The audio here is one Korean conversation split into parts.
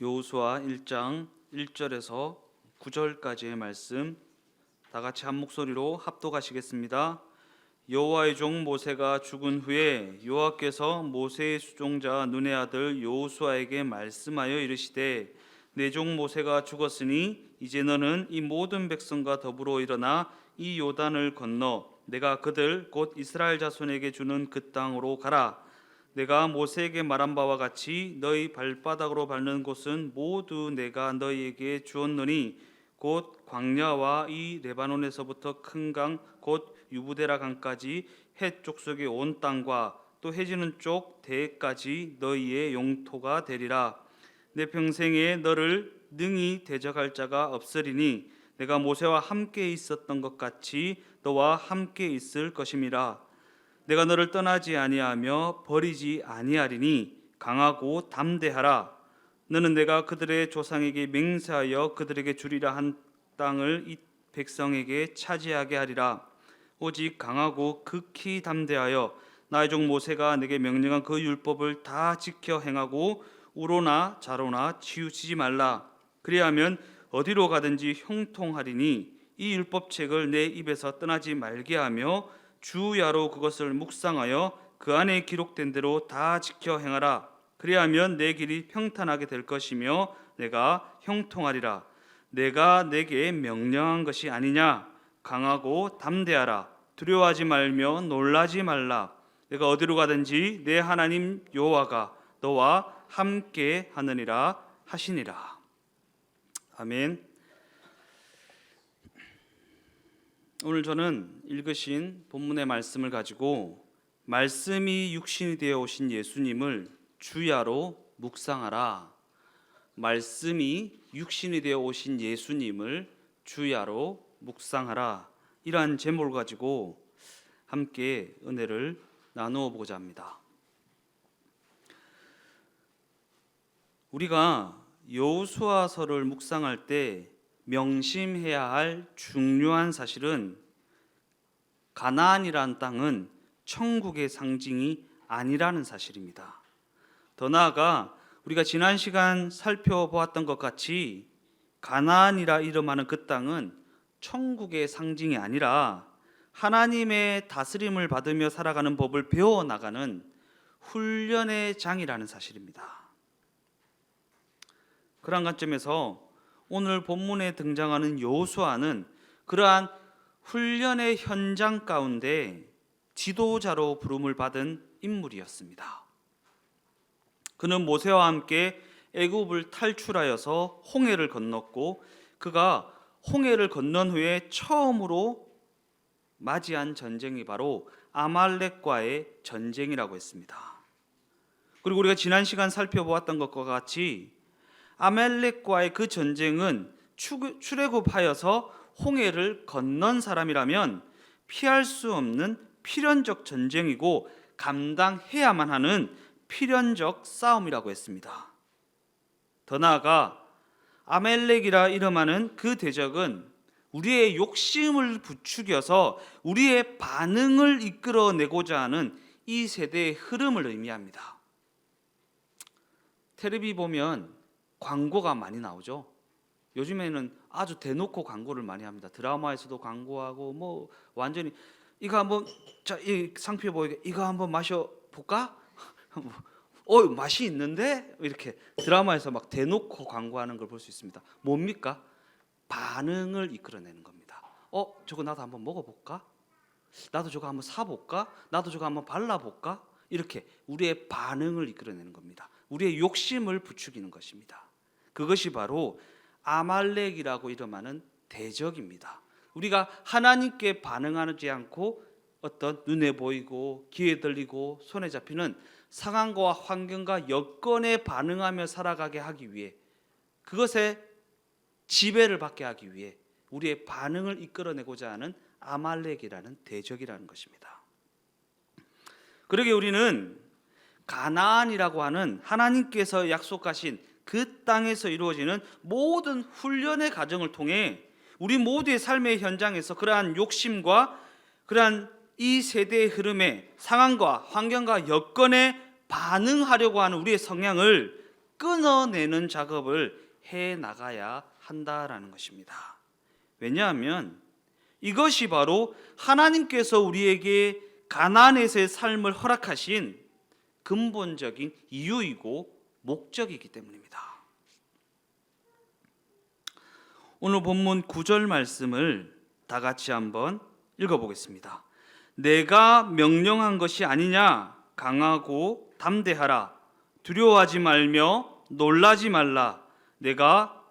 여호수아 1장 1절에서 9절까지의 말씀 다 같이 한 목소리로 합독하시겠습니다. 여호와의 종 모세가 죽은 후에 여호와께서 모세의 수종자 눈의 아들 여호수아에게 말씀하여 이르시되 내 종 모세가 죽었으니 이제 너는 이 모든 백성과 더불어 일어나 이 요단을 건너 내가 그들 곧 이스라엘 자손에게 주는 그 땅으로 가라. 내가 모세에게 말한 바와 같이 너희 발바닥으로 밟는 곳은 모두 내가 너희에게 주었노니 곧 광야와 이 레바논에서부터 큰 강 곧 유브데라 강까지 해 족속의 온 땅과 또 해지는 쪽 대까지 너희의 영토가 되리라. 내 평생에 너를 능히 대적할 자가 없으리니 내가 모세와 함께 있었던 것 같이 너와 함께 있을 것임이라. 내가 너를 떠나지 아니하며 버리지 아니하리니 강하고 담대하라. 너는 내가 그들의 조상에게 맹세하여 그들에게 주리라 한 땅을 이 백성에게 차지하게 하리라. 오직 강하고 극히 담대하여 나의 종 모세가 내게 명령한 그 율법을 다 지켜 행하고 우로나 좌로나 치우치지 말라. 그리하면 어디로 가든지 형통하리니 이 율법책을 내 입에서 떠나지 말게 하며 주야로 그것을 묵상하여 그 안에 기록된 대로 다 지켜 행하라. 그리하면 내 길이 평탄하게 될 것이며 내가 형통하리라. 내가 내게 명령한 것이 아니냐. 강하고 담대하라. 두려워하지 말며 놀라지 말라. 내가 어디로 가든지 내 하나님 여호와가 너와 함께 하느니라 하시니라. 아멘. 오늘 저는 읽으신 본문의 말씀을 가지고 말씀이 육신이 되어 오신 예수님을 주야로 묵상하라. 말씀이 육신이 되어 오신 예수님을 주야로 묵상하라. 이러한 제목을 가지고 함께 은혜를 나누어 보고자 합니다. 우리가 여호수아서를 묵상할 때 명심해야 할 중요한 사실은 가나안이라는 땅은 천국의 상징이 아니라는 사실입니다. 더 나아가 우리가 지난 시간 살펴보았던 것 같이 가나안이라 이름하는 그 땅은 천국의 상징이 아니라 하나님의 다스림을 받으며 살아가는 법을 배워나가는 훈련의 장이라는 사실입니다. 그러한 관점에서 오늘 본문에 등장하는 여호수아는 그러한 훈련의 현장 가운데 지도자로 부름을 받은 인물이었습니다. 그는 모세와 함께 애굽을 탈출하여서 홍해를 건넜고 그가 홍해를 건넌 후에 처음으로 맞이한 전쟁이 바로 아말렉과의 전쟁이라고 했습니다. 그리고 우리가 지난 시간 살펴보았던 것과 같이 아말렉과의 그 전쟁은 출애굽하여서 홍해를 건넌 사람이라면 피할 수 없는 필연적 전쟁이고 감당해야만 하는 필연적 싸움이라고 했습니다. 더 나아가 아말렉이라 이름하는 그 대적은 우리의 욕심을 부추겨서 우리의 반응을 이끌어내고자 하는 이 세대의 흐름을 의미합니다. 텔레비 보면 광고가 많이 나오죠. 요즘에는 아주 대놓고 광고를 많이 합니다. 드라마에서도 광고하고 뭐 완전히 이거 한번 이 상표 보이게 이거 한번 마셔 볼까? 맛이 있는데 이렇게 드라마에서 막 대놓고 광고하는 걸 볼 수 있습니다. 뭡니까? 반응을 이끌어내는 겁니다. 저거 나도 한번 먹어볼까? 나도 저거 한번 사볼까? 나도 저거 한번 발라볼까? 이렇게 우리의 반응을 이끌어내는 겁니다. 우리의 욕심을 부추기는 것입니다. 그것이 바로 아말렉이라고 이름하는 대적입니다. 우리가 하나님께 반응하지 않고 어떤 눈에 보이고 귀에 들리고 손에 잡히는 상황과 환경과 여건에 반응하며 살아가게 하기 위해 그것에 지배를 받게 하기 위해 우리의 반응을 이끌어내고자 하는 아말렉이라는 대적이라는 것입니다. 그러게 우리는 가나안이라고 하는 하나님께서 약속하신 그 땅에서 이루어지는 모든 훈련의 과정을 통해 우리 모두의 삶의 현장에서 그러한 욕심과 그러한 이 세대의 흐름에 상황과 환경과 여건에 반응하려고 하는 우리의 성향을 끊어내는 작업을 해 나가야 한다라는 것입니다. 왜냐하면 이것이 바로 하나님께서 우리에게 가나안에서의 삶을 허락하신 근본적인 이유이고 목적이기 때문입니다. 오늘 본문 9절 말씀을 다 같이 한번 읽어보겠습니다. 내가 명령한 것이 아니냐? 강하고 담대하라. 두려워하지 말며 놀라지 말라. 내가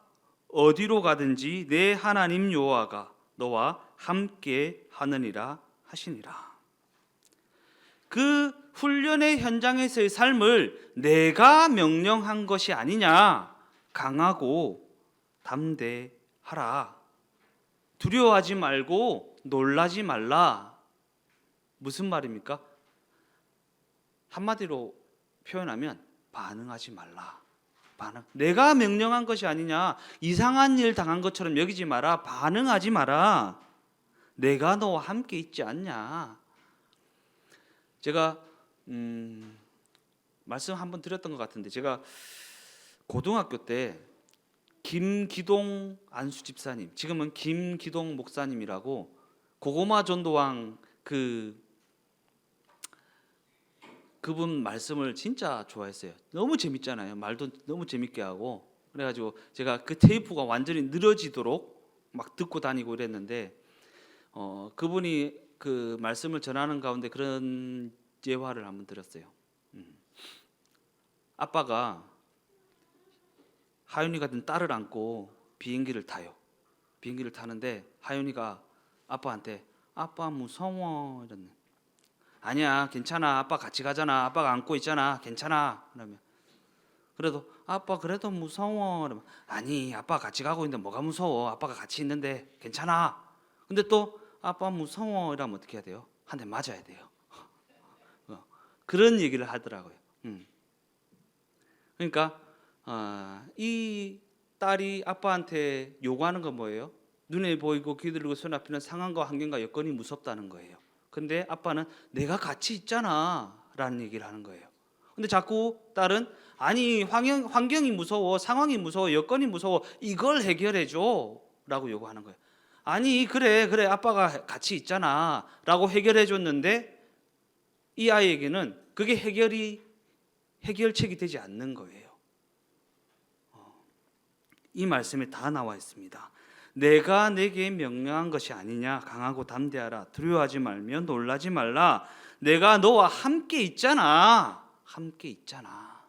어디로 가든지 내 하나님 여호와가 너와 함께 하느니라 하시니라. 그 훈련의 현장에서의 삶을 내가 명령한 것이 아니냐? 강하고 담대하라. 두려워하지 말고 놀라지 말라. 무슨 말입니까? 한마디로 표현하면 반응하지 말라. 내가 명령한 것이 아니냐? 이상한 일 당한 것처럼 여기지 마라. 반응하지 마라. 내가 너와 함께 있지 않냐? 제가 말씀 한번 드렸던 것 같은데, 제가 고등학교 때 김기동 안수 집사님, 지금은 김기동 목사님이라고 고고마 전도왕 그분 말씀을 진짜 좋아했어요. 너무 재밌잖아요. 말도 너무 재밌게 하고. 그래가지고 제가 그 테이프가 완전히 늘어지도록 막 듣고 다니고 이랬는데, 그분이 그 말씀을 전하는 가운데 그런 예화를 한번 들었어요. 아빠가 하윤이 같은 딸을 안고 비행기를 타요. 비행기를 타는데 하윤이가 아빠한테 아빠 무서워 이러네. 아니야 괜찮아 아빠 같이 가잖아 아빠가 안고 있잖아 괜찮아. 그러면 그래도 아빠 그래도 무서워. 그러면 아니 아빠 같이 가고 있는데 뭐가 무서워 아빠가 같이 있는데 괜찮아. 근데 또 아빠 무서워 이러면 어떻게 해야 돼요? 한 대 맞아야 돼요. 그런 얘기를 하더라고요. 그러니까 이 딸이 아빠한테 요구하는 건 뭐예요? 눈에 보이고 귀 들리고 손 앞에는 상황과 환경과 여건이 무섭다는 거예요. 근데 아빠는 내가 같이 있잖아 라는 얘기를 하는 거예요. 근데 자꾸 딸은 아니 환경이 무서워 상황이 무서워 여건이 무서워 이걸 해결해 줘 라고 요구하는 거예요. 아니 그래 아빠가 같이 있잖아 라고 해결해 줬는데 이 아이에게는 그게 해결책이 되지 않는 거예요. 이 말씀에 다 나와 있습니다. 내가 내게 명령한 것이 아니냐? 강하고 담대하라. 두려워하지 말며 놀라지 말라. 내가 너와 함께 있잖아. 함께 있잖아.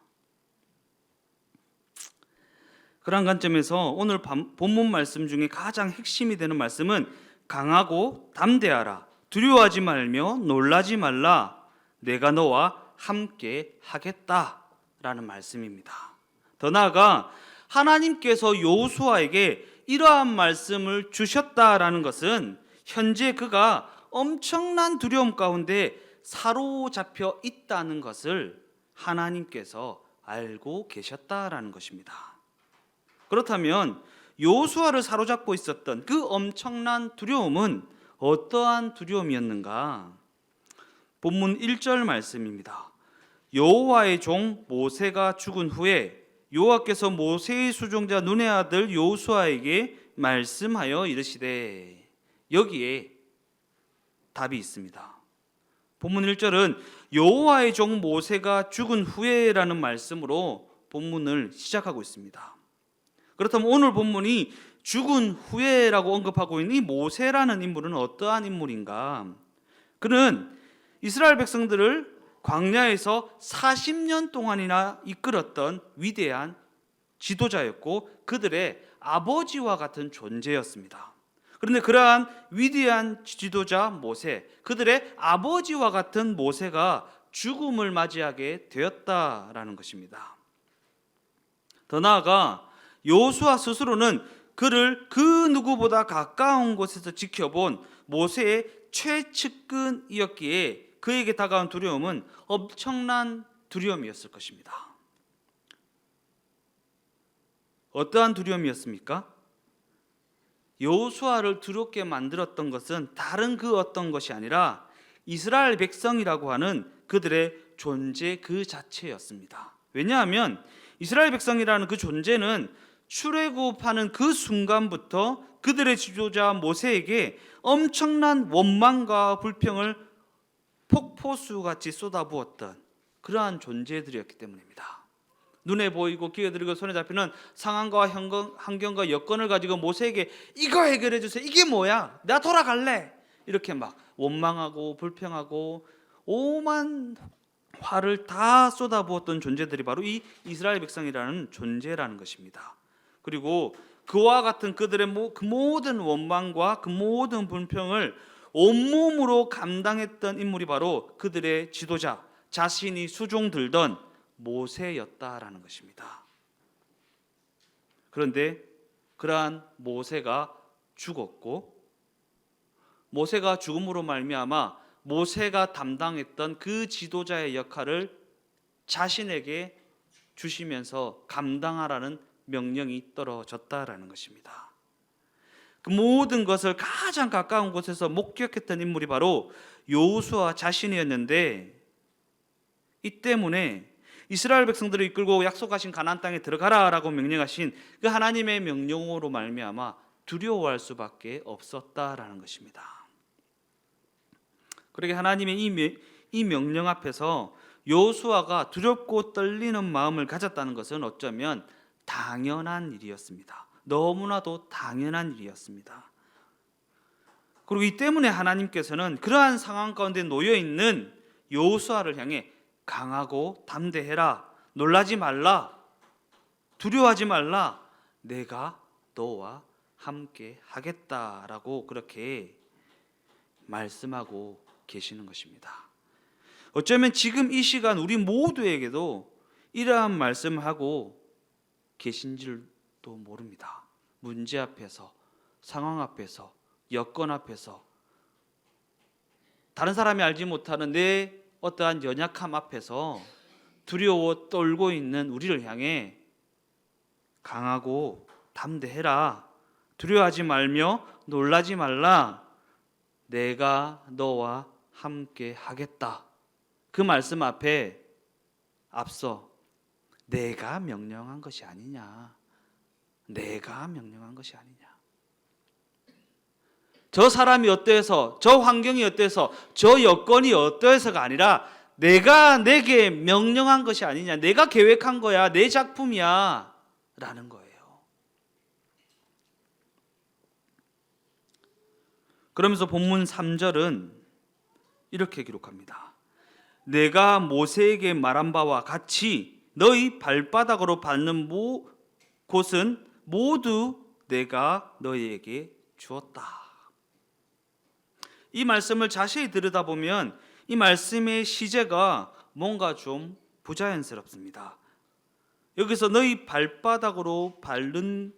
그런 관점에서 오늘 본문 말씀 중에 가장 핵심이 되는 말씀은 강하고 담대하라. 두려워하지 말며 놀라지 말라. 내가 너와 함께 하겠다라는 말씀입니다. 더 나아가 하나님께서 여호수아에게 이러한 말씀을 주셨다라는 것은 현재 그가 엄청난 두려움 가운데 사로잡혀 있다는 것을 하나님께서 알고 계셨다라는 것입니다. 그렇다면 여호수아를 사로잡고 있었던 그 엄청난 두려움은 어떠한 두려움이었는가? 본문 1절 말씀입니다. 여호와의 종 모세가 죽은 후에 여호와께서 모세의 수종자 눈의 아들 여호수아에게 말씀하여 이르시되. 여기에 답이 있습니다. 본문 1절은 여호와의 종 모세가 죽은 후에라는 말씀으로 본문을 시작하고 있습니다. 그렇다면 오늘 본문이 죽은 후에라고 언급하고 있는 이 모세라는 인물은 어떠한 인물인가? 그는 이스라엘 백성들을 광야에서 40년 동안이나 이끌었던 위대한 지도자였고 그들의 아버지와 같은 존재였습니다. 그런데 그러한 위대한 지도자 모세, 그들의 아버지와 같은 모세가 죽음을 맞이하게 되었다라는 것입니다. 더 나아가 여호수아 스스로는 그를 그 누구보다 가까운 곳에서 지켜본 모세의 최측근이었기에 그에게 다가온 두려움은 엄청난 두려움이었을 것입니다. 어떠한 두려움이었습니까? 여호수아를 두렵게 만들었던 것은 다른 그 어떤 것이 아니라 이스라엘 백성이라고 하는 그들의 존재 그 자체였습니다. 왜냐하면 이스라엘 백성이라는 그 존재는 출애굽하는 그 순간부터 그들의 지도자 모세에게 엄청난 원망과 불평을 폭포수같이 쏟아부었던 그러한 존재들이었기 때문입니다. 눈에 보이고 귀에 들리고 손에 잡히는 상황과 환경과 여건을 가지고 모세에게 이거 해결해 주세요. 이게 뭐야? 나 돌아갈래. 이렇게 막 원망하고 불평하고 오만 화를 다 쏟아부었던 존재들이 바로 이 이스라엘 백성이라는 존재라는 것입니다. 그리고 그와 같은 그들의 그 모든 원망과 그 모든 불평을 온몸으로 감당했던 인물이 바로 그들의 지도자, 자신이 수종 들던 모세였다라는 것입니다. 그런데 그러한 모세가 죽었고, 모세가 죽음으로 말미암아 모세가 담당했던 그 지도자의 역할을 자신에게 주시면서 감당하라는 명령이 떨어졌다라는 것입니다. 그 모든 것을 가장 가까운 곳에서 목격했던 인물이 바로 여호수아 자신이었는데, 이 때문에 이스라엘 백성들을 이끌고 약속하신 가나안 땅에 들어가라라고 명령하신 그 하나님의 명령으로 말미암아 두려워할 수밖에 없었다라는 것입니다. 그러게 하나님의 이 명령 앞에서 여호수아가 두렵고 떨리는 마음을 가졌다는 것은 어쩌면 당연한 일이었습니다. 너무나도 당연한 일이었습니다. 그리고 이 때문에 하나님께서는 그러한 상황 가운데 놓여 있는 여호수아를 향해 강하고 담대해라, 놀라지 말라, 두려워하지 말라, 내가 너와 함께 하겠다라고 그렇게 말씀하고 계시는 것입니다. 어쩌면 지금 이 시간 우리 모두에게도 이러한 말씀을 하고 계신 줄도 모릅니다. 문제 앞에서, 상황 앞에서, 여건 앞에서, 다른 사람이 알지 못하는 내 어떠한 연약함 앞에서 두려워 떨고 있는 우리를 향해 강하고 담대해라, 두려워하지 말며 놀라지 말라, 내가 너와 함께 하겠다. 그 말씀 앞에 앞서 내가 명령한 것이 아니냐, 내가 명령한 것이 아니냐, 저 사람이 어때서, 저 환경이 어때서, 저 여건이 어때서가 아니라 내가 내게 명령한 것이 아니냐, 내가 계획한 거야, 내 작품이야 라는 거예요. 그러면서 본문 3절은 이렇게 기록합니다. 내가 모세에게 말한 바와 같이 너희 발바닥으로 밟는 곳은 모두 내가 너희에게 주었다. 이 말씀을 자세히 들여다보면 이 말씀의 시제가 뭔가 좀 부자연스럽습니다. 여기서 너희 발바닥으로 밟는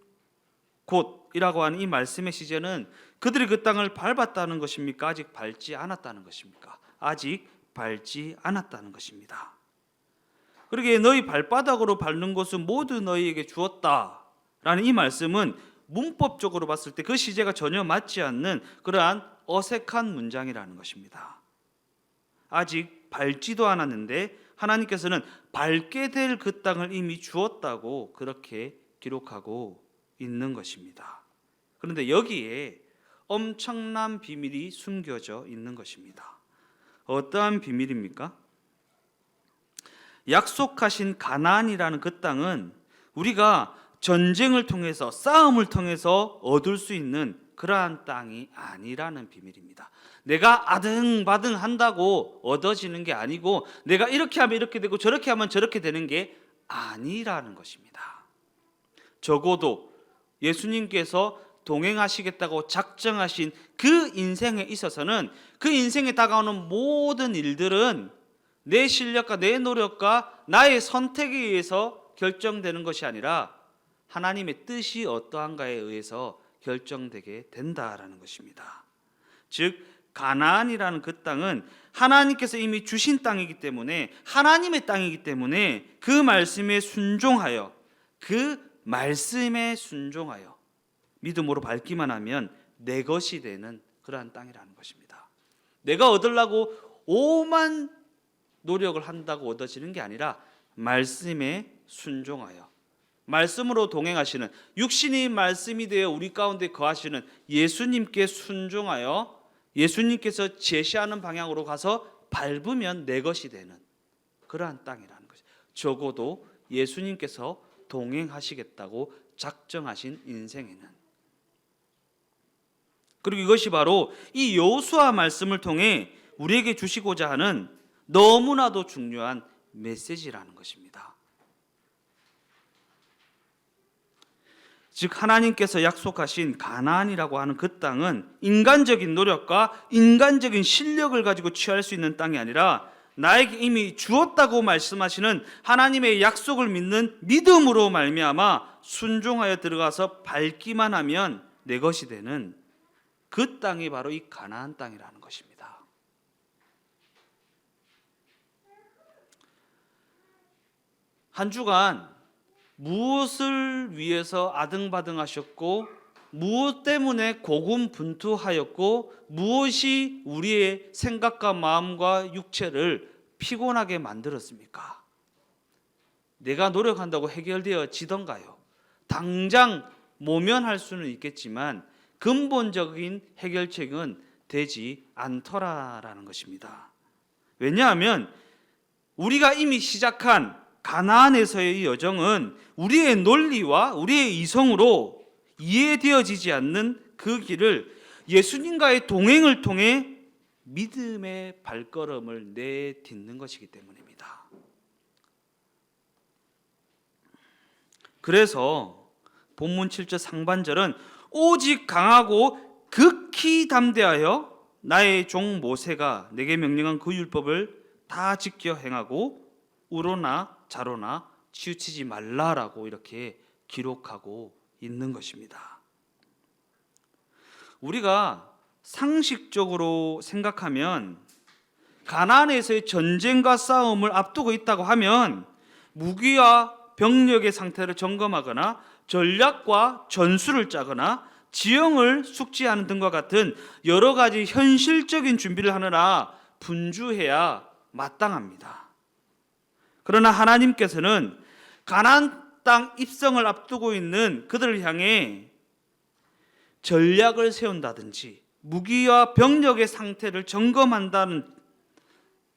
곳이라고 하는 이 말씀의 시제는 그들이 그 땅을 밟았다는 것입니까? 아직 밟지 않았다는 것입니까? 아직 밟지 않았다는 것입니다. 그러기에 너희 발바닥으로 밟는 곳은 모두 너희에게 주었다라는 이 말씀은 문법적으로 봤을 때 그 시제가 전혀 맞지 않는 그러한 어색한 문장이라는 것입니다. 아직 밟지도 않았는데 하나님께서는 밟게 될 그 땅을 이미 주었다고 그렇게 기록하고 있는 것입니다. 그런데 여기에 엄청난 비밀이 숨겨져 있는 것입니다. 어떠한 비밀입니까? 약속하신 가나안이라는 그 땅은 우리가 전쟁을 통해서, 싸움을 통해서 얻을 수 있는 그러한 땅이 아니라는 비밀입니다. 내가 아등바등 한다고 얻어지는 게 아니고, 내가 이렇게 하면 이렇게 되고 저렇게 하면 저렇게 되는 게 아니라는 것입니다. 적어도 예수님께서 동행하시겠다고 작정하신 그 인생에 있어서는 그 인생에 다가오는 모든 일들은 내 실력과 내 노력과 나의 선택에 의해서 결정되는 것이 아니라 하나님의 뜻이 어떠한가에 의해서 결정되게 된다라는 것입니다. 즉 가나안이라는 그 땅은 하나님께서 이미 주신 땅이기 때문에, 하나님의 땅이기 때문에 그 말씀에 순종하여 믿음으로 밟기만 하면 내 것이 되는 그러한 땅이라는 것입니다. 내가 얻으려고 오만 노력을 한다고 얻어지는 게 아니라 말씀에 순종하여 말씀으로 동행하시는, 육신이 말씀이 되어 우리 가운데 거하시는 예수님께 순종하여 예수님께서 제시하는 방향으로 가서 밟으면 내 것이 되는 그러한 땅이라는 것이죠. 적어도 예수님께서 동행하시겠다고 작정하신 인생에는. 그리고 이것이 바로 이 여호수아 말씀을 통해 우리에게 주시고자 하는 너무나도 중요한 메시지라는 것입니다. 즉 하나님께서 약속하신 가나안이라고 하는 그 땅은 인간적인 노력과 인간적인 실력을 가지고 취할 수 있는 땅이 아니라 나에게 이미 주었다고 말씀하시는 하나님의 약속을 믿는 믿음으로 말미암아 순종하여 들어가서 밟기만 하면 내 것이 되는 그 땅이 바로 이 가나안 땅이라는 것입니다. 한 주간 무엇을 위해서 아등바등하셨고 무엇 때문에 고군분투하였고 무엇이 우리의 생각과 마음과 육체를 피곤하게 만들었습니까? 내가 노력한다고 해결되어지던가요? 당장 모면할 수는 있겠지만 근본적인 해결책은 되지 않더라라는 것입니다. 왜냐하면 우리가 이미 시작한 가나안에서의 여정은 우리의 논리와 우리의 이성으로 이해되어지지 않는 그 길을 예수님과의 동행을 통해 믿음의 발걸음을 내딛는 것이기 때문입니다. 그래서 본문 7절 상반절은 오직 강하고 극히 담대하여 나의 종 모세가 내게 명령한 그 율법을 다 지켜 행하고 우로나 자로나 치우치지 말라라고 이렇게 기록하고 있는 것입니다. 우리가 상식적으로 생각하면 가나안에서의 전쟁과 싸움을 앞두고 있다고 하면 무기와 병력의 상태를 점검하거나 전략과 전술을 짜거나 지형을 숙지하는 등과 같은 여러 가지 현실적인 준비를 하느라 분주해야 마땅합니다. 그러나 하나님께서는 가나안 땅 입성을 앞두고 있는 그들을 향해 전략을 세운다든지 무기와 병력의 상태를 점검한다는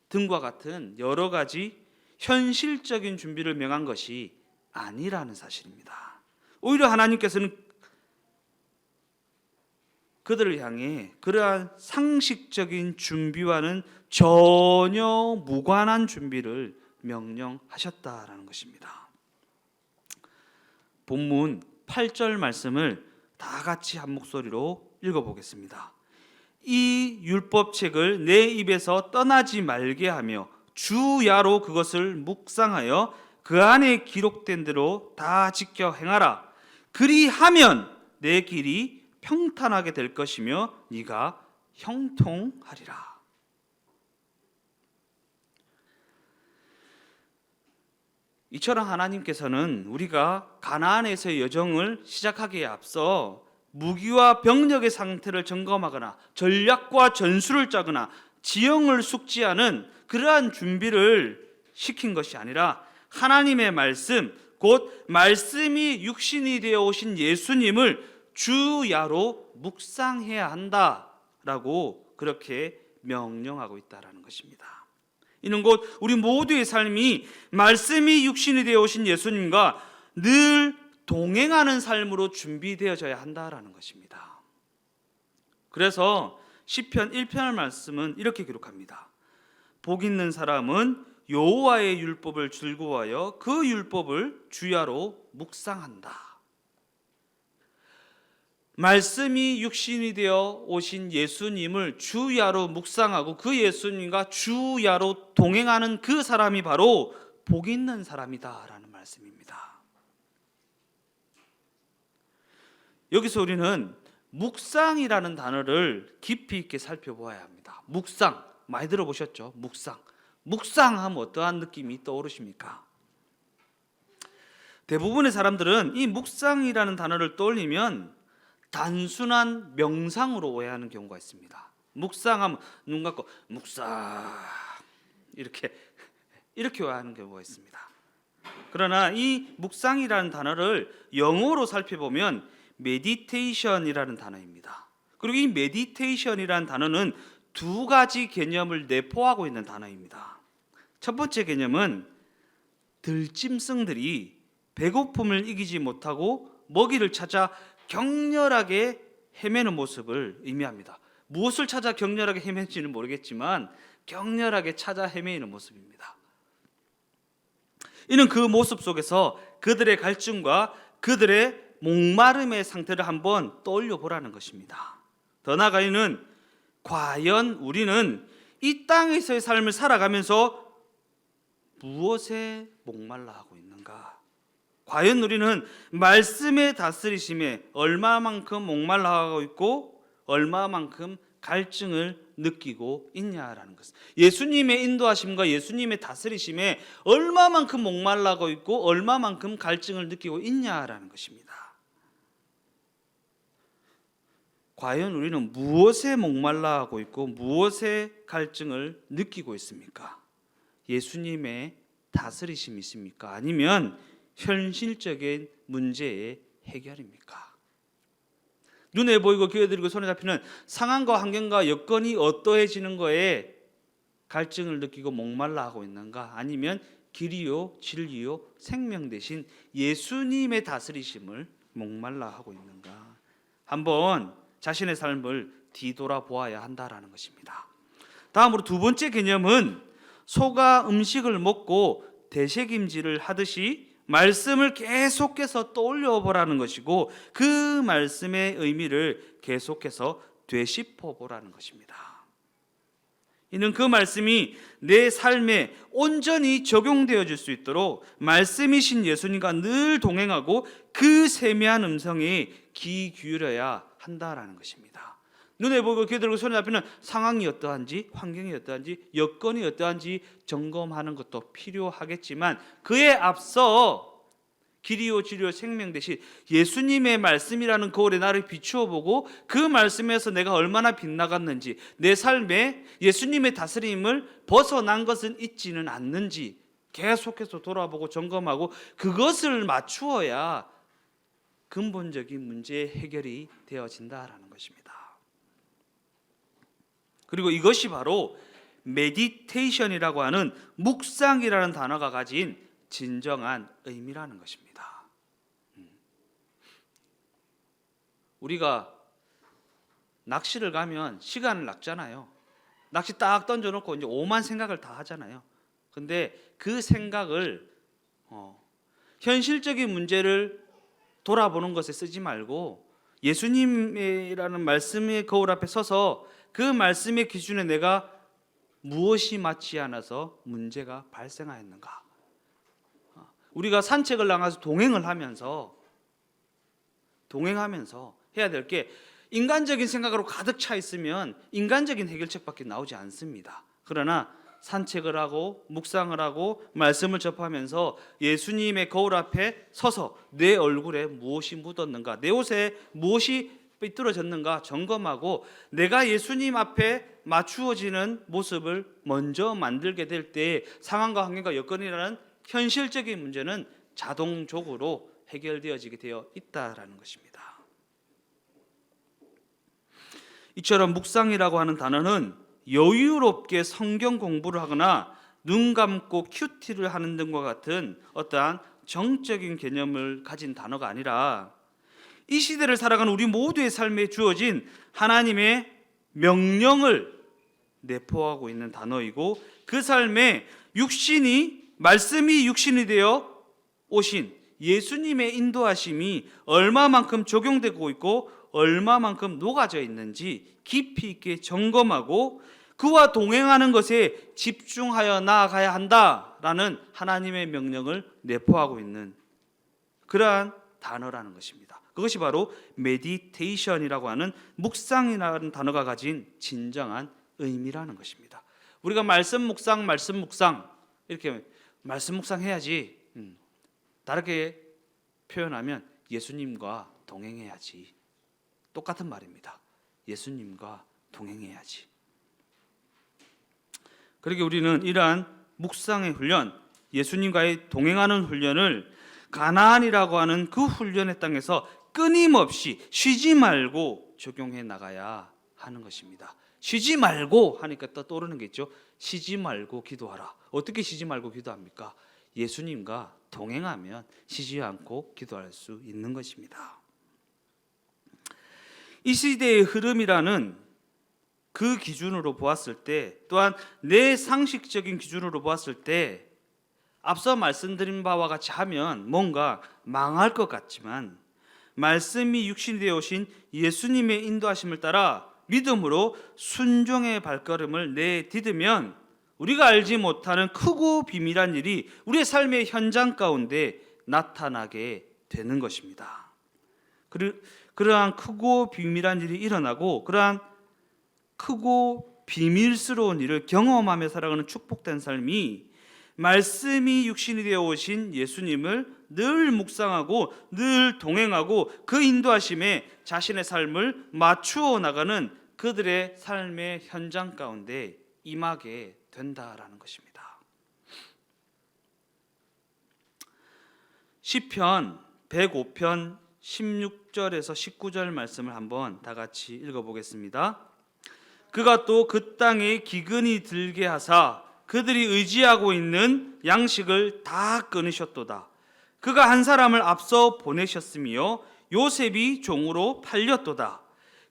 등과 같은 여러 가지 현실적인 준비를 명한 것이 아니라는 사실입니다. 오히려 하나님께서는 그들을 향해 그러한 상식적인 준비와는 전혀 무관한 준비를 명령하셨다라는 것입니다. 본문 8절 말씀을 다 같이 한 목소리로 읽어보겠습니다. 이 율법책을 내 입에서 떠나지 말게 하며 주야로 그것을 묵상하여 그 안에 기록된 대로 다 지켜 행하라. 그리하면 내 길이 평탄하게 될 것이며 네가 형통하리라. 이처럼 하나님께서는 우리가 가나안에서의 여정을 시작하기에 앞서 무기와 병력의 상태를 점검하거나 전략과 전술을 짜거나 지형을 숙지하는 그러한 준비를 시킨 것이 아니라 하나님의 말씀, 곧 말씀이 육신이 되어 오신 예수님을 주야로 묵상해야 한다라고 그렇게 명령하고 있다라는 것입니다. 이는 곧 우리 모두의 삶이 말씀이 육신이 되어 오신 예수님과 늘 동행하는 삶으로 준비되어져야 한다라는 것입니다. 그래서 시편 1편의 말씀은 이렇게 기록합니다. 복 있는 사람은 여호와의 율법을 즐거워하여 그 율법을 주야로 묵상한다. 말씀이 육신이 되어 오신 예수님을 주야로 묵상하고 그 예수님과 주야로 동행하는 그 사람이 바로 복 있는 사람이다라는 말씀입니다. 여기서 우리는 묵상이라는 단어를 깊이 있게 살펴보아야 합니다. 묵상, 많이 들어보셨죠? 묵상하면 어떠한 느낌이 떠오르십니까? 대부분의 사람들은 이 묵상이라는 단어를 떠올리면 단순한 명상으로 오해하는 경우가 있습니다. 묵상하면 눈 감고 묵상 이렇게 오해하는 경우가 있습니다. 그러나 이 묵상이라는 단어를 영어로 살펴보면 메디테이션이라는 단어입니다. 그리고 이 메디테이션이라는 단어는 두 가지 개념을 내포하고 있는 단어입니다. 첫 번째 개념은 들짐승들이 배고픔을 이기지 못하고 먹이를 찾아 격렬하게 헤매는 모습을 의미합니다. 무엇을 찾아 격렬하게 헤매는지는 모르겠지만 격렬하게 찾아 헤매는 모습입니다. 이는 그 모습 속에서 그들의 갈증과 그들의 목마름의 상태를 한번 떠올려 보라는 것입니다. 더 나아가 이는 과연 우리는 이 땅에서의 삶을 살아가면서 무엇에 목말라 하고 있는가? 과연 우리는 말씀의 다스리심에 얼마만큼 목말라 하고 있고 얼마만큼 갈증을 느끼고 있냐라는 것. 예수님의 인도하심과 예수님의 다스리심에 얼마만큼 목말라고 있고 얼마만큼 갈증을 느끼고 있냐라는 것입니다. 과연 우리는 무엇에 목말라 하고 있고 무엇에 갈증을 느끼고 있습니까? 예수님의 다스리심이 있습니까? 아니면 현실적인 문제의 해결입니까? 눈에 보이고 귀에 들리고 손에 잡히는 상황과 환경과 여건이 어떠해지는 거에 갈증을 느끼고 목말라 하고 있는가? 아니면 길이요 진리요 생명 대신 예수님의 다스리심을 목말라 하고 있는가? 한번 자신의 삶을 뒤돌아 보아야 한다라는 것입니다. 다음으로 두 번째 개념은 소가 음식을 먹고 되새김질을 하듯이 말씀을 계속해서 떠올려 보라는 것이고 그 말씀의 의미를 계속해서 되짚어 보라는 것입니다. 이는 그 말씀이 내 삶에 온전히 적용되어질 수 있도록 말씀이신 예수님과 늘 동행하고 그 세미한 음성에 귀 기울여야 한다라는 것입니다. 눈에 보이고 귀에 들고 손에 잡히는 상황이 어떠한지 환경이 어떠한지 여건이 어떠한지 점검하는 것도 필요하겠지만 그에 앞서 길이요 진리요 생명 대신 예수님의 말씀이라는 거울에 나를 비추어 보고 그 말씀에서 내가 얼마나 빗나갔는지 내 삶에 예수님의 다스림을 벗어난 것은 있지는 않는지 계속해서 돌아보고 점검하고 그것을 맞추어야 근본적인 문제의 해결이 되어진다라는 것입니다. 그리고 이것이 바로 메디테이션이라고 하는 묵상이라는 단어가 가진 진정한 의미라는 것입니다. 우리가 낚시를 가면 시간을 낚잖아요. 낚시 딱 던져놓고 이제 오만 생각을 다 하잖아요. 근데 그 생각을 현실적인 문제를 돌아보는 것에 쓰지 말고 예수님이라는 말씀의 거울 앞에 서서 그 말씀의 기준에 내가 무엇이 맞지 않아서 문제가 발생하였는가. 우리가 산책을 나가서 동행하면서 해야 될 게 인간적인 생각으로 가득 차 있으면 인간적인 해결책밖에 나오지 않습니다. 그러나 산책을 하고 묵상을 하고 말씀을 접하면서 예수님의 거울 앞에 서서 내 얼굴에 무엇이 묻었는가, 내 옷에 무엇이 삐뚤어졌는가 점검하고 내가 예수님 앞에 맞추어지는 모습을 먼저 만들게 될 때 상황과 환경과 여건이라는 현실적인 문제는 자동적으로 해결되어지게 되어 있다라는 것입니다. 이처럼 묵상이라고 하는 단어는 여유롭게 성경 공부를 하거나 눈 감고 큐티를 하는 등과 같은 어떠한 정적인 개념을 가진 단어가 아니라 이 시대를 살아가는 우리 모두의 삶에 주어진 하나님의 명령을 내포하고 있는 단어이고 그 삶에 말씀이 육신이 되어 오신 예수님의 인도하심이 얼마만큼 적용되고 있고 얼마만큼 녹아져 있는지 깊이 있게 점검하고 그와 동행하는 것에 집중하여 나아가야 한다라는 하나님의 명령을 내포하고 있는 그러한 단어라는 것입니다. 그것이 바로 메디테이션이라고 하는 묵상이라는 단어가 가진 진정한 의미라는 것입니다. 우리가 말씀 묵상 이렇게 말씀 묵상해야지 다르게 표현하면 예수님과 동행해야지 똑같은 말입니다. 예수님과 동행해야지. 그러게 우리는 이러한 묵상의 훈련, 예수님과의 동행하는 훈련을 가나안이라고 하는 그 훈련의 땅에서 끊임없이 쉬지 말고 적용해 나가야 하는 것입니다. 쉬지 말고 하니까 또 떠오르는 게 있죠. 쉬지 말고 기도하라. 어떻게 쉬지 말고 기도합니까? 예수님과 동행하면 쉬지 않고 기도할 수 있는 것입니다. 이 시대의 흐름이라는 그 기준으로 보았을 때, 또한 내 상식적인 기준으로 보았을 때 앞서 말씀드린 바와 같이 하면 뭔가 망할 것 같지만, 말씀이 육신이 되어 오신 예수님의 인도하심을 따라 믿음으로 순종의 발걸음을 내디디면 우리가 알지 못하는 크고 비밀한 일이 우리의 삶의 현장 가운데 나타나게 되는 것입니다. 그러한 크고 비밀한 일이 일어나고 그러한 크고 비밀스러운 일을 경험하며 살아가는 축복된 삶이 말씀이 육신이 되어 오신 예수님을 늘 묵상하고 늘 동행하고 그 인도하심에 자신의 삶을 맞추어 나가는 그들의 삶의 현장 가운데 임하게 된다라는 것입니다. 시편 105편 16절에서 19절 말씀을 한번 다 같이 읽어보겠습니다. 그가 또 그 땅에 기근이 들게 하사 그들이 의지하고 있는 양식을 다 끊으셨도다. 그가 한 사람을 앞서 보내셨으며 요셉이 종으로 팔렸도다.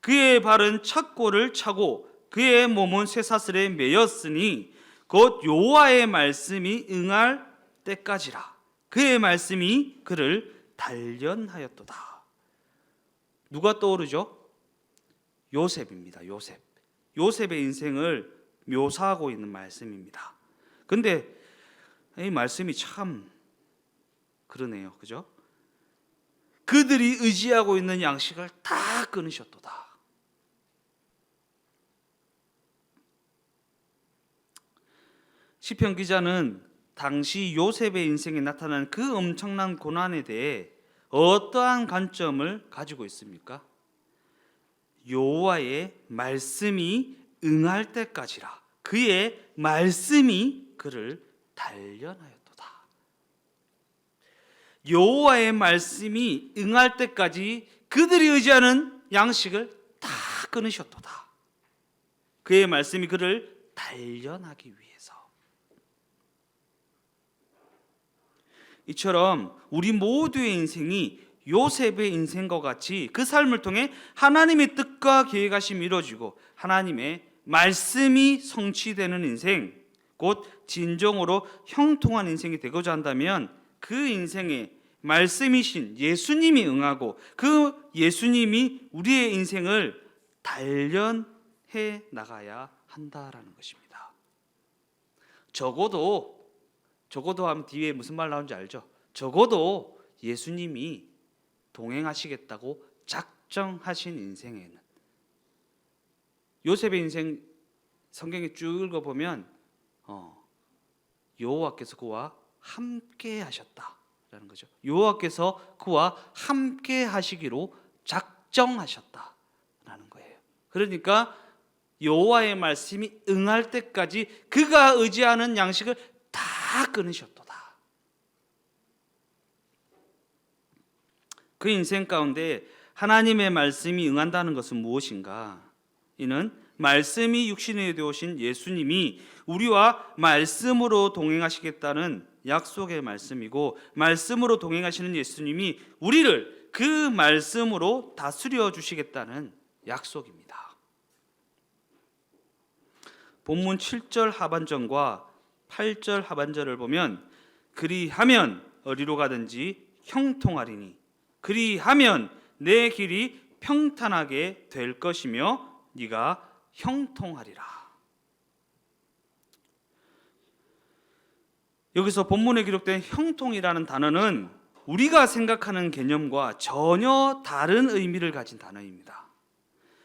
그의 발은 착고를 차고 그의 몸은 쇠사슬에 매였으니 곧 여호와의 말씀이 응할 때까지라. 그의 말씀이 그를 단련하였도다. 누가 떠오르죠? 요셉입니다. 요셉의 인생을 묘사하고 있는 말씀입니다. 근데 이 말씀이 참 그러네요. 그죠? 그들이 의지하고 있는 양식을 다 끊으셨도다. 시편 기자는 당시 요셉의 인생에 나타난 그 엄청난 고난에 대해 어떠한 관점을 가지고 있습니까? 여호와의 말씀이 응할 때까지라. 그의 말씀이 그를 단련하였도다. 여호와의 말씀이 응할 때까지 그들이 의지하는 양식을 다 끊으셨도다. 그의 말씀이 그를 단련하기 위해서. 이처럼 우리 모두의 인생이 요셉의 인생과 같이 그 삶을 통해 하나님의 뜻과 계획하심이 이루어지고 하나님의 말씀이 성취되는 인생, 곧 진정으로 형통한 인생이 되고자 한다면 그 인생에 말씀이신 예수님이 응하고 그 예수님이 우리의 인생을 단련해 나가야 한다라는 것입니다. 적어도 하면 뒤에 무슨 말 나오는지 알죠? 적어도 예수님이 동행하시겠다고 작정하신 인생에는, 요셉의 인생 성경에 쭉 읽어보면 여호와께서 그와 함께 하셨다라는 거죠. 여호와께서 그와 함께 하시기로 작정하셨다라는 거예요. 그러니까 여호와의 말씀이 응할 때까지 그가 의지하는 양식을 다 끊으셨도다. 그 인생 가운데 하나님의 말씀이 응한다는 것은 무엇인가? 이는 말씀이 육신이 되오신 예수님이 우리와 말씀으로 동행하시겠다는 약속의 말씀이고, 말씀으로 동행하시는 예수님이 우리를 그 말씀으로 다스려 주시겠다는 약속입니다. 본문 7절 하반절과 8절 하반절을 보면 그리하면 어디로 가든지 형통하리니 그리하면 내 길이 평탄하게 될 것이며 네가 형통하리라. 여기서 본문에 기록된 형통이라는 단어는 우리가 생각하는 개념과 전혀 다른 의미를 가진 단어입니다.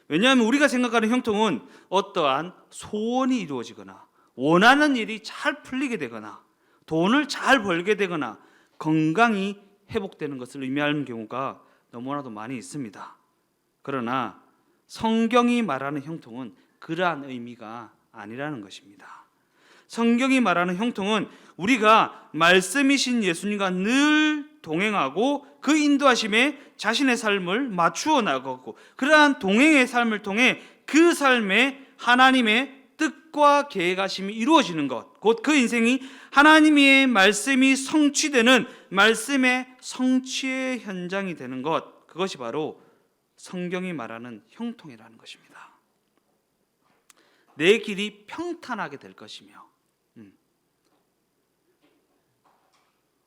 왜냐하면 우리가 생각하는 형통은 어떠한 소원이 이루어지거나 원하는 일이 잘 풀리게 되거나 돈을 잘 벌게 되거나 건강이 회복되는 것을 의미하는 경우가 너무나도 많이 있습니다. 그러나 성경이 말하는 형통은 그러한 의미가 아니라는 것입니다. 성경이 말하는 형통은 우리가 말씀이신 예수님과 늘 동행하고 그 인도하심에 자신의 삶을 맞추어 나가고 그러한 동행의 삶을 통해 그 삶에 하나님의 뜻과 계획하심이 이루어지는 것, 곧 그 인생이 하나님의 말씀이 성취되는 말씀의 성취의 현장이 되는 것, 그것이 바로 성경이 말하는 형통이라는 것입니다. 내 길이 평탄하게 될 것이며,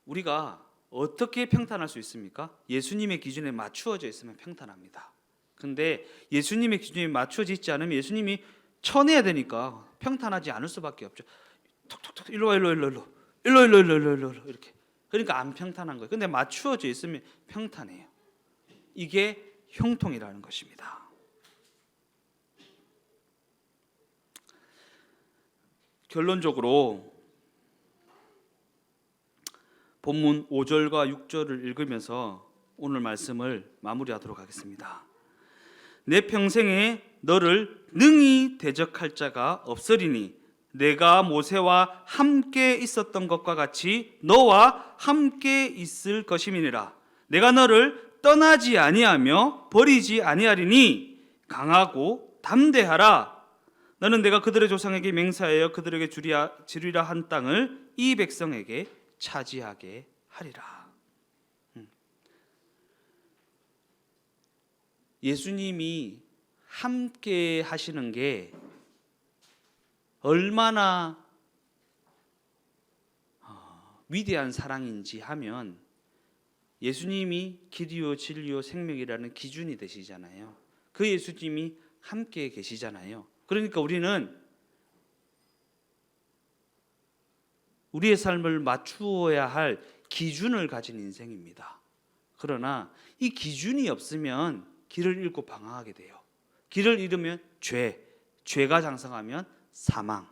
우리가 어떻게 평탄할 수 있습니까? 예수님의 기준에 맞추어져 있으면 평탄합니다. 근데 예수님의 기준에 맞추어져 있지 않으면 예수님이 쳐내야 되니까 평탄하지 않을 수밖에 없죠. 톡톡톡 일로 와, 일로 이렇게. 그러니까 안 평탄한 거예요. 근데 맞추어져 있으면 평탄해요. 이게 형통이라는 것입니다. 결론적으로 본문 5절과 6절을 읽으면서 오늘 말씀을 마무리하도록 하겠습니다. 내 평생에 너를 능히 대적할 자가 없으리니 내가 모세와 함께 있었던 것과 같이 너와 함께 있을 것임이니라. 내가 너를 떠나지 아니하며 버리지 아니하리니 강하고 담대하라. 너는 내가 그들의 조상에게 맹세하여 그들에게 주리라 한 땅을 이 백성에게 차지하게 하리라. 예수님이 함께 하시는 게 얼마나 위대한 사랑인지 하면 예수님이 길이요 진리요 생명이라는 기준이 되시잖아요. 그 예수님이 함께 계시잖아요. 그러니까 우리는 우리의 삶을 맞추어야 할 기준을 가진 인생입니다. 그러나 이 기준이 없으면 길을 잃고 방황하게 돼요. 길을 잃으면 죄가 장성하면 사망.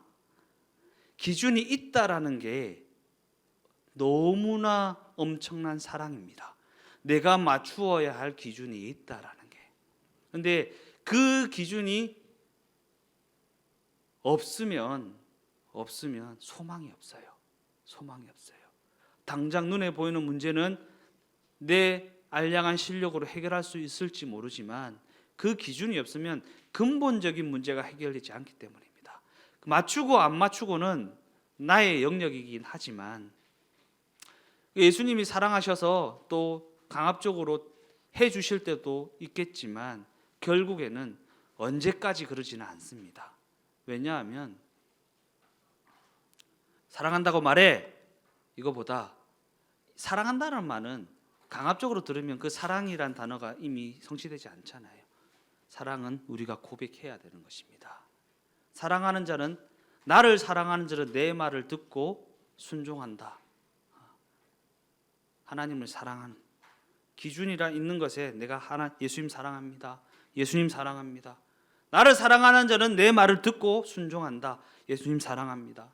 기준이 있다라는 게 너무나 엄청난 사랑입니다. 내가 맞추어야 할 기준이 있다라는 게. 근데 그 기준이 없으면 소망이 없어요. 소망이 없어요. 당장 눈에 보이는 문제는 내 알량한 실력으로 해결할 수 있을지 모르지만 그 기준이 없으면 근본적인 문제가 해결되지 않기 때문입니다. 맞추고 안 맞추고는 나의 영역이긴 하지만 예수님이 사랑하셔서 또 강압적으로 해 주실 때도 있겠지만 결국에는 언제까지 그러지는 않습니다. 왜냐하면 사랑한다고 말해 이거보다 사랑한다는 말은 강압적으로 들으면 그 사랑이란 단어가 이미 성취되지 않잖아요. 사랑은 우리가 고백해야 되는 것입니다. 사랑하는 자는 나를 사랑하는 자는 내 말을 듣고 순종한다. 하나님을 사랑하는 기준이라 있는 것에 내가 예수님 사랑합니다. 예수님 사랑합니다. 나를 사랑하는 자는 내 말을 듣고 순종한다. 예수님 사랑합니다.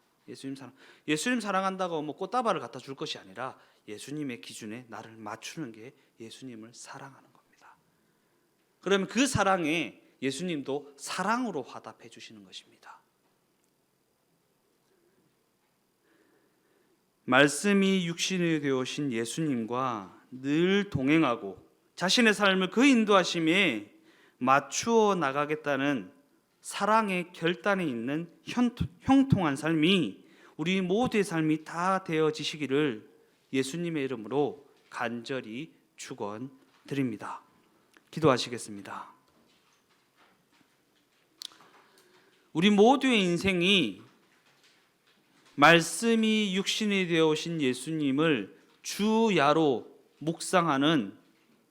예수님 사랑한다고 뭐 꽃다발을 갖다 줄 것이 아니라 예수님의 기준에 나를 맞추는 게 예수님을 사랑하는 겁니다. 그러면 그 사랑에 예수님도 사랑으로 화답해 주시는 것입니다. 말씀이 육신이 되어오신 예수님과 늘 동행하고 자신의 삶을 그 인도하심에 맞추어 나가겠다는 사랑의 결단이 있는 형통한 삶이 우리 모두의 삶이 다 되어지시기를 예수님의 이름으로 간절히 축원드립니다. 기도하시겠습니다. 우리 모두의 인생이 말씀이 육신이 되어 오신 예수님을 주야로 묵상하는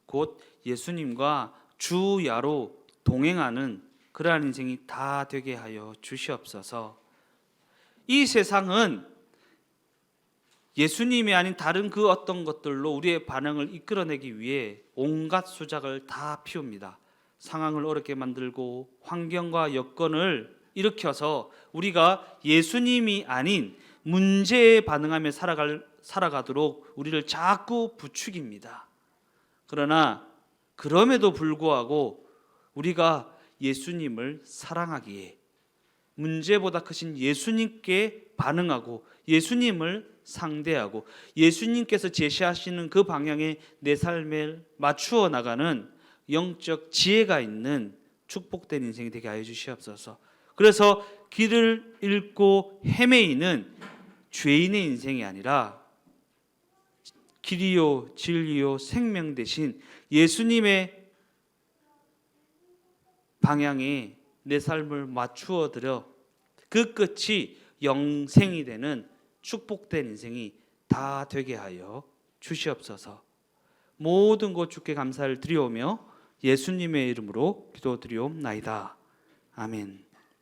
곧 예수님과 주야로 동행하는 그러한 인생이 다 되게 하여 주시옵소서. 이 세상은 예수님이 아닌 다른 그 어떤 것들로 우리의 반응을 이끌어내기 위해 온갖 수작을 다 피웁니다. 상황을 어렵게 만들고 환경과 여건을 일으켜서 우리가 예수님이 아닌 문제에 반응하며 살아가도록 우리를 자꾸 부추깁니다. 그러나 그럼에도 불구하고 우리가 예수님을 사랑하기에 문제보다 크신 예수님께 반응하고 예수님을 상대하고 예수님께서 제시하시는 그 방향에 내 삶을 맞추어 나가는 영적 지혜가 있는 축복된 인생이 되게 하여 주시옵소서. 그래서 길을 잃고 헤매이는 죄인의 인생이 아니라 길이요 진리요 생명 되신 예수님의 방향에 내 삶을 맞추어 드려 그 끝이 영생이 되는 축복된 인생이 다 되게 하여 주시옵소서. 모든 것 주께 감사를 드리오며 예수님의 이름으로 기도드리옵나이다. 아멘.